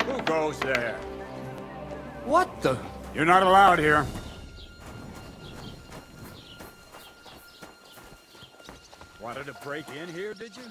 Who goes there? What the? You're not allowed here. Wanted to break in here, did you?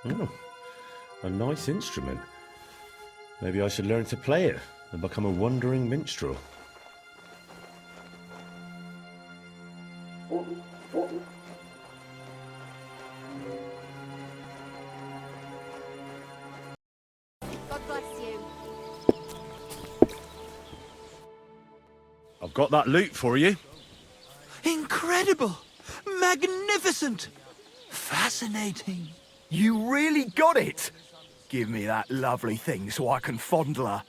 Oh, a nice instrument. Maybe I should learn to play it and become a wandering minstrel. God bless you. I've got that loot for you. Incredible! Magnificent! Fascinating! You really got it! Give me that lovely thing so I can fondle her.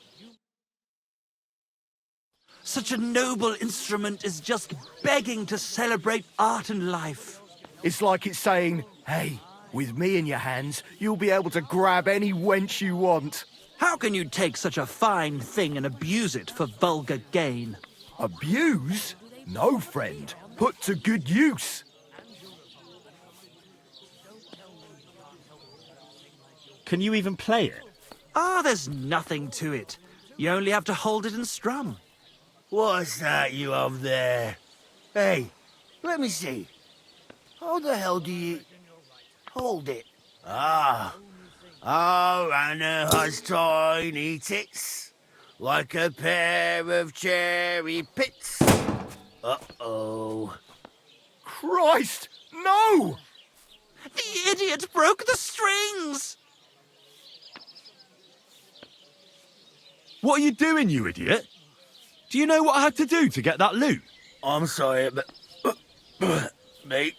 Such a noble instrument is just begging to celebrate art and life. It's like it's saying, hey, with me in your hands, you'll be able to grab any wench you want. How can you take such a fine thing and abuse it for vulgar gain? Abuse? No, friend. Put to good use. Can you even play it? Ah, there's nothing to it. You only have to hold it and strum. What's that you have there? Hey, let me see. How the hell do you... hold it? Ah. Oh, Anna has tiny tits, like a pair of cherry pits. Uh-oh. Christ, no! The idiot broke the strings! What are you doing, you idiot? Do you know what I had to do to get that loot? I'm sorry, but... mate.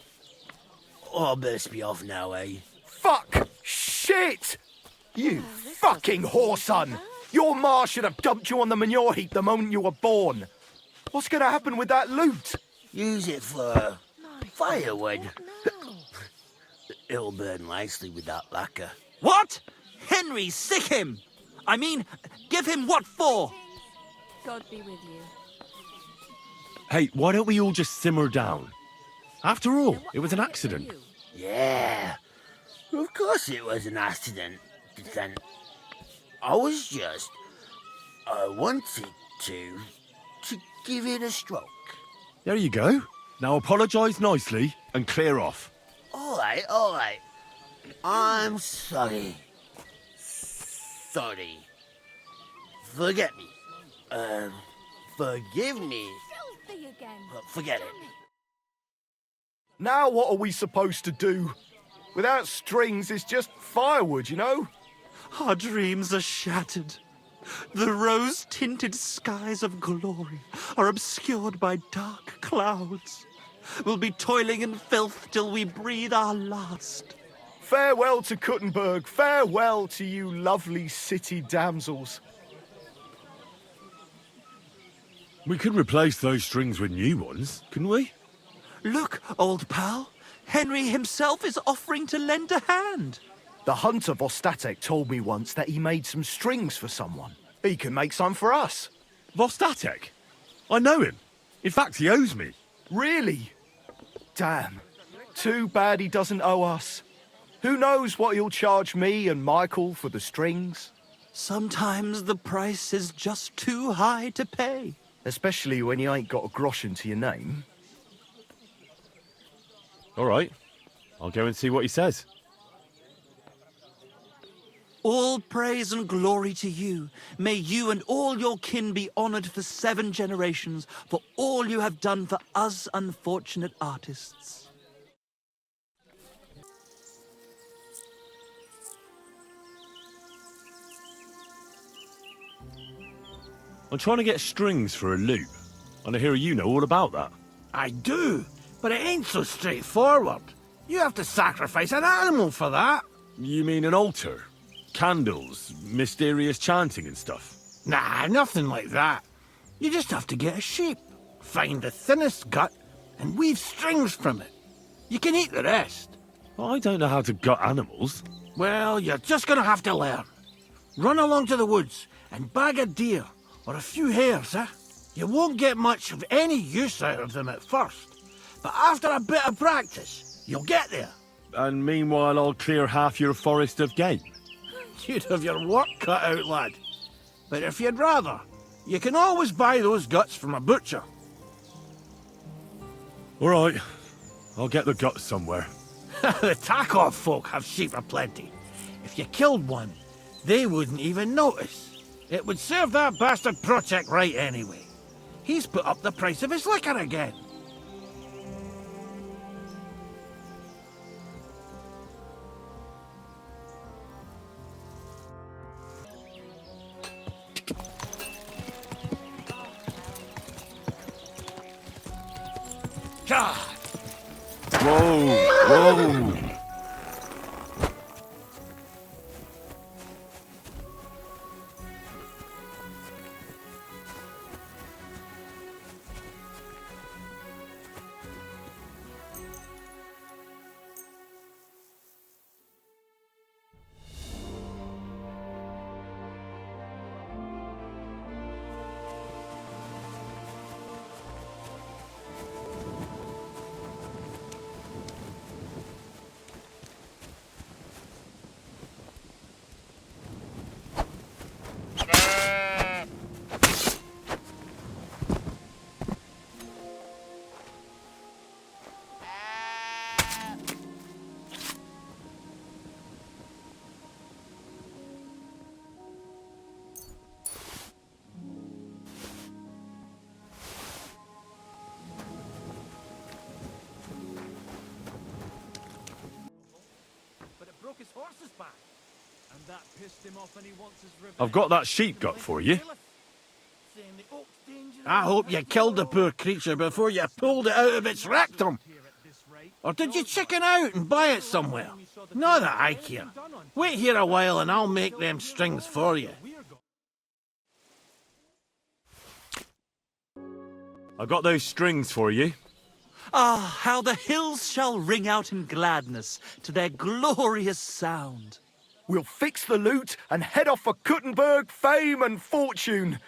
Oh, I best be off now, eh? Fuck! Shit! You fucking whoreson! Your ma should have dumped you on the manure heap the moment you were born. What's gonna happen with that loot? Use it for firewood. It'll burn nicely with that lacquer. What? Henry, sick him! I mean, give him what for? God be with you. Hey, why don't we all just simmer down? After all, it was an accident. Yeah, of course it was an accident. Then I wanted to give it a stroke. There you go. Now apologise nicely and clear off. All right. I'm sorry. Sorry. Forget me. Forgive me. Filthy again. Forget it. Now what are we supposed to do? Without strings, it's just firewood, you know? Our dreams are shattered. The rose-tinted skies of glory are obscured by dark clouds. We'll be toiling in filth till we breathe our last. Farewell to Kuttenberg, farewell to you lovely city damsels. We could replace those strings with new ones, couldn't we? Look, old pal, Henry himself is offering to lend a hand. The hunter Vostatek told me once that he made some strings for someone. He can make some for us. Vostatek? I know him. In fact, he owes me. Really? Damn. Too bad he doesn't owe us. Who knows what he'll charge me and Michael for the strings? Sometimes the price is just too high to pay. Especially when you ain't got a groschen to your name. All right. I'll go and see what he says. All praise and glory to you. May you and all your kin be honored for 7 generations for all you have done for us unfortunate artists. I'm trying to get strings for a loop, and I hear you know all about that. I do, but it ain't so straightforward. You have to sacrifice an animal for that. You mean an altar? Candles, mysterious chanting and stuff? Nah, nothing like that. You just have to get a sheep, find the thinnest gut, and weave strings from it. You can eat the rest. I don't know how to gut animals. Well, you're just gonna have to learn. Run along to the woods and bag a deer, or a few hares, eh? You won't get much of any use out of them at first, but after a bit of practice, you'll get there. And meanwhile, I'll clear half your forest of game. You'd have your work cut out, lad. But if you'd rather, you can always buy those guts from a butcher. All right. I'll get the guts somewhere. The Takov folk have sheep aplenty. If you killed one, they wouldn't even notice. It would serve that bastard Protek right anyway. He's put up the price of his liquor again. God! Whoa! Whoa! His horse's back. And that pissed him off and he wants his revenge. I've got that sheep gut for you. I hope you killed the poor creature before you pulled it out of its rectum. Or did you chicken out and buy it somewhere? Not that I care. Wait here a while and I'll make them strings for you. I've got those strings for you. Ah, how the hills shall ring out in gladness to their glorious sound. We'll fix the loot and head off for Kuttenberg, fame and fortune.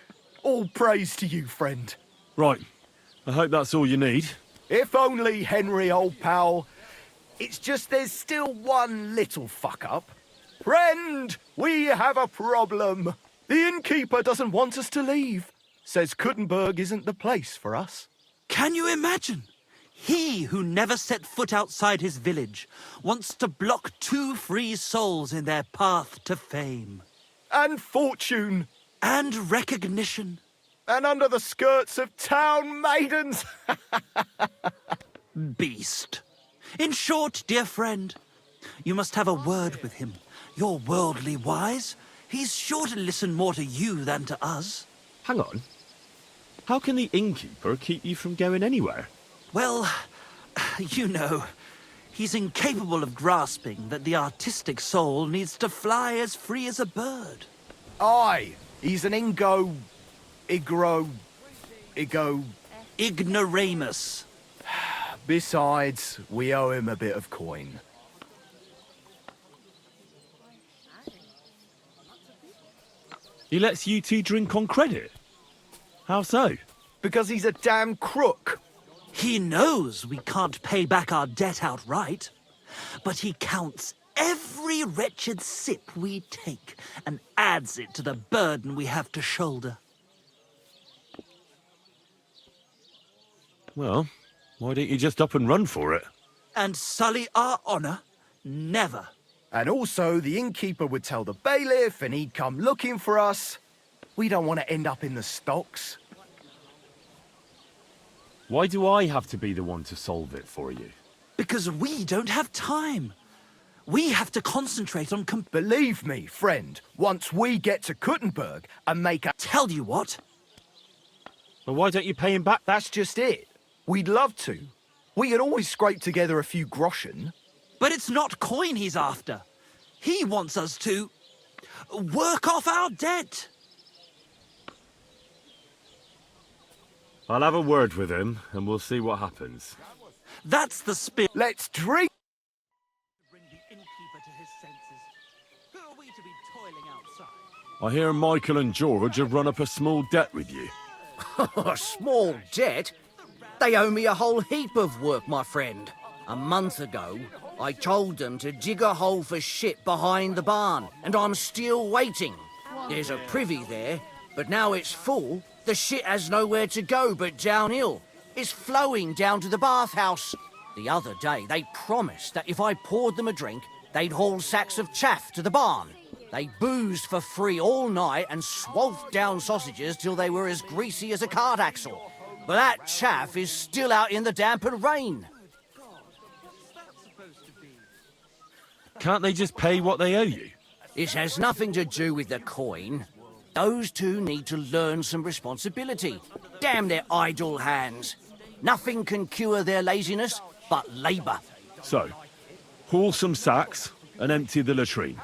All praise to you, friend. Right. I hope that's all you need. If only, Henry, old pal. It's just there's still one little fuck-up. Friend, we have a problem. The innkeeper doesn't want us to leave. Says Kuttenberg isn't the place for us. Can you imagine? He who never set foot outside his village wants to block 2 free souls in their path to fame. And fortune. And recognition. And under the skirts of town maidens. Beast. In short, dear friend, You must have a word with him. You're worldly wise. He's sure to listen more to you than to us. Hang on. How can the innkeeper keep you from going anywhere? Well, you know, he's incapable of grasping that the artistic soul needs to fly as free as a bird. Aye, he's an Ignoramus. Besides, we owe him a bit of coin. He lets you two drink on credit? How so? Because he's a damn crook. He knows we can't pay back our debt outright, but he counts every wretched sip we take and adds it to the burden we have to shoulder. Well, why don't you just up and run for it? And sully our honor? Never. And also, the innkeeper would tell the bailiff and he'd come looking for us. We don't want to end up in the stocks. Why do I have to be the one to solve it for you? Because we don't have time. We have to concentrate on Believe me, friend, once we get to Kuttenberg and make a... Tell you what, Well, why don't you pay him back? That's just it. We'd love to. We could always scrape together a few groschen. but it's not coin he's after. He wants us to work off our debt. I'll have a word with him, and we'll see what happens. That's the spirit. Let's drink. Bring the innkeeper to his senses. Who are we to be toiling outside? I hear Michael and George have run up a small debt with you. A small debt? They owe me a whole heap of work, my friend. A month ago, I told them to dig a hole for shit behind the barn, and I'm still waiting. There's a privy there, but now it's full. The shit has nowhere to go but downhill. It's flowing down to the bathhouse. The other day, they promised that if I poured them a drink, they'd haul sacks of chaff to the barn. They boozed for free all night and swolfed down sausages till they were as greasy as a cart axle. But that chaff is still out in the damp and rain. Can't they just pay what they owe you? It has nothing to do with the coin. Those two need to learn some responsibility. Damn their idle hands. Nothing can cure their laziness but labour. So, haul some sacks and empty the latrine.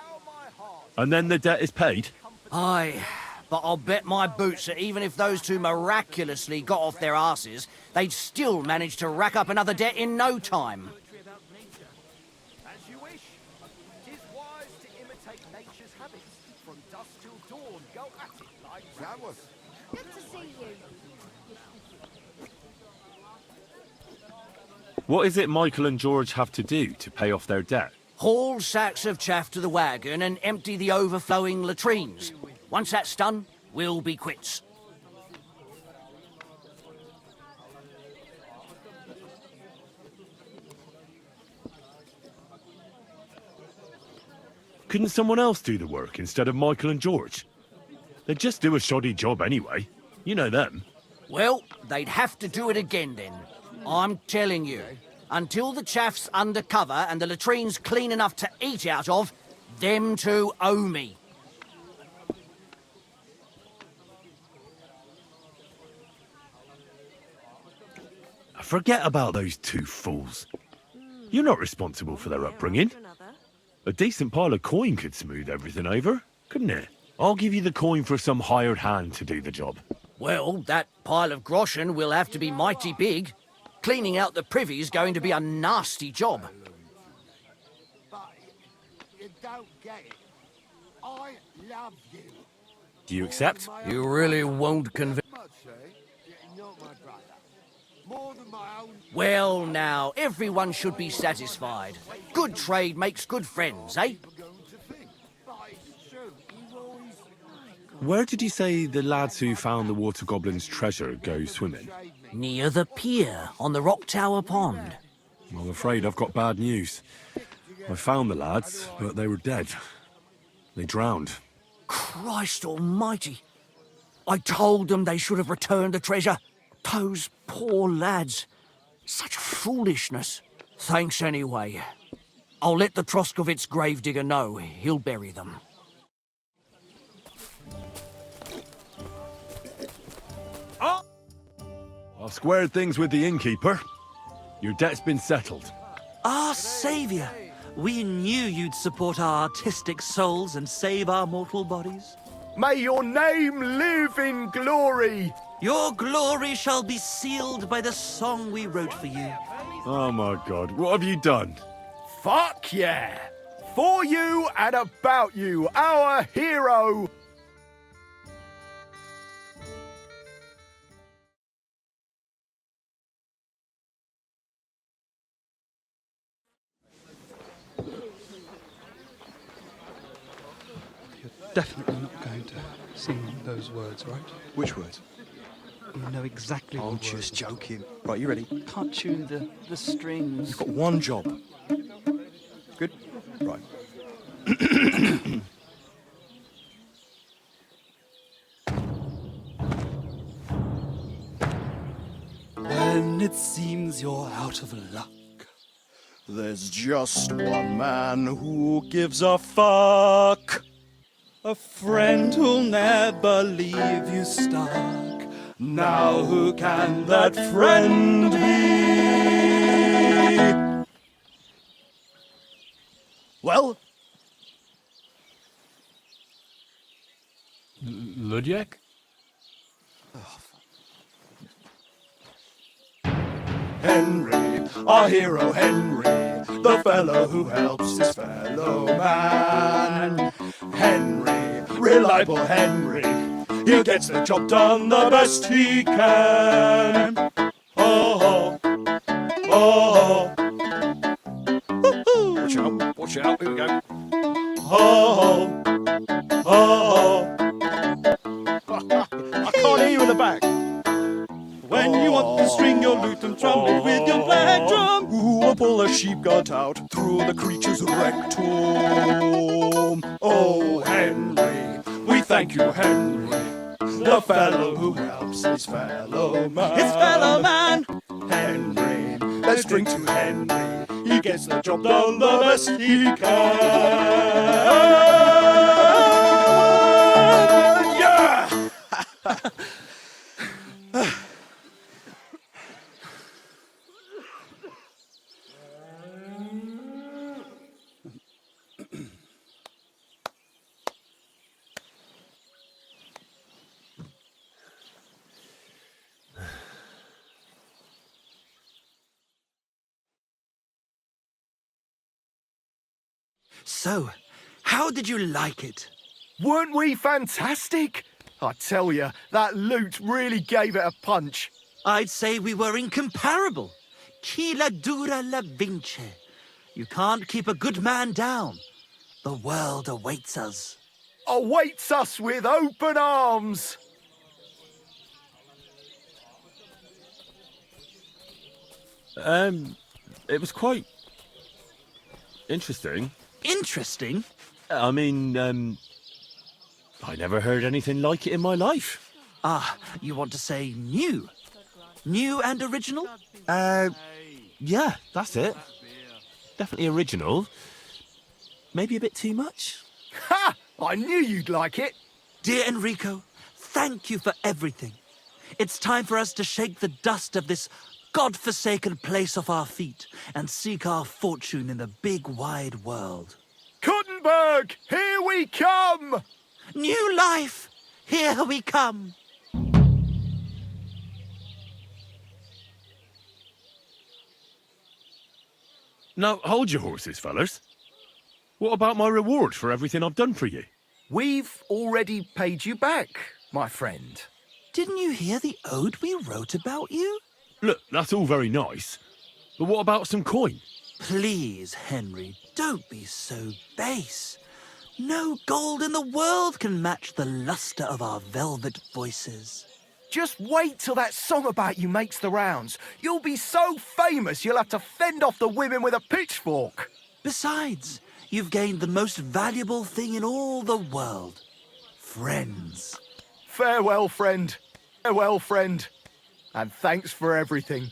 And then the debt is paid? Aye, but I'll bet my boots that even if those two miraculously got off their arses, they'd still manage to rack up another debt in no time. As you wish. 'Tis wise to imitate nature's habits. From dusk till dawn, go at it like that was. Good to see you. What is it Michael and George have to do to pay off their debt? Haul sacks of chaff to the wagon and empty the overflowing latrines. Once that's done, we'll be quits. Couldn't someone else do the work instead of Michael and George? They'd just do a shoddy job anyway. You know them. Well, they'd have to do it again then. I'm telling you. Until the chaff's under cover and the latrine's clean enough to eat out of, them two owe me. Forget about those two fools. You're not responsible for their upbringing. A decent pile of coin could smooth everything over, couldn't it? I'll give you the coin for some hired hand to do the job. Well, that pile of groschen will have to be mighty big. Cleaning out the privy's going to be a nasty job. But you don't get it. I love you. Do you accept? You really won't convince... Much, eh? You're not my brother. More than my own... Well, now, everyone should be satisfied. Good trade makes good friends, eh? going to think. But it's true. You always... Where did you say the lads who found the water goblin's treasure go swimming? Near the pier, on the Rock Tower Pond. I'm afraid I've got bad news. I found the lads, but they were dead. They drowned. Christ almighty. I told them they should have returned the treasure. Those poor lads. Such foolishness. Thanks anyway. I'll let the Troskovitz gravedigger know. He'll bury them. I've squared things with the innkeeper. Your debt's been settled. Our savior! We knew you'd support our artistic souls and save our mortal bodies. May your name live in glory. Your glory shall be sealed by the song we wrote for you. Oh my god, what have you done? Fuck yeah! For you and about you, our hero! Definitely not going to sing those words, right? Which words? You know exactly I'm what just words. joking. Right, you ready? Can't tune the strings. You've got one job. Good? Right. When it seems you're out of luck, There's just one man who gives a fuck. a friend who'll never leave you stuck. Now who can that friend be? Well, Ludiek? Henry, our hero Henry, the fellow who helps his fellow man. Henry, reliable Henry, he gets the job done the best he can. Oh, oh, oh. Watch out, here we go. Oh, oh. I can't hear you in the back. When you want to string your lute and trumpet with your black drum. Who will pull a sheep gut out through the creature's rectum? Oh, Henry, we thank you, Henry, the fellow who helps his fellow man. His fellow man. Henry, let's drink to Henry. He gets the job done the best he can. Yeah! So, how did you like it? Weren't we fantastic? I tell you, that lute really gave it a punch. I'd say we were incomparable. Chi la dura la vince. You can't keep a good man down. The world awaits us. Awaits us with open arms. It was quite interesting. Interesting? I mean, I never heard anything like it in my life. Ah, you want to say new? New and original? Yeah, that's it. Definitely original. Maybe a bit too much. Ha! I knew you'd like it. Dear Enrico, thank you for everything. It's time for us to shake the dust of this God-forsaken place off our feet and seek our fortune in the big wide world. Kuttenberg, here we come! New life! Here we come! Now, hold your horses, fellas. What about my reward for everything I've done for you? We've already paid you back, my friend. Didn't you hear the ode we wrote about you? Look, that's all very nice. But what about some coin? Please, Henry, don't be so base. No gold in the world can match the luster of our velvet voices. Just wait till that song about you makes the rounds. You'll be so famous you'll have to fend off the women with a pitchfork. Besides, you've gained the most valuable thing in all the world. Friends. Farewell, friend. Farewell, friend. And thanks for everything.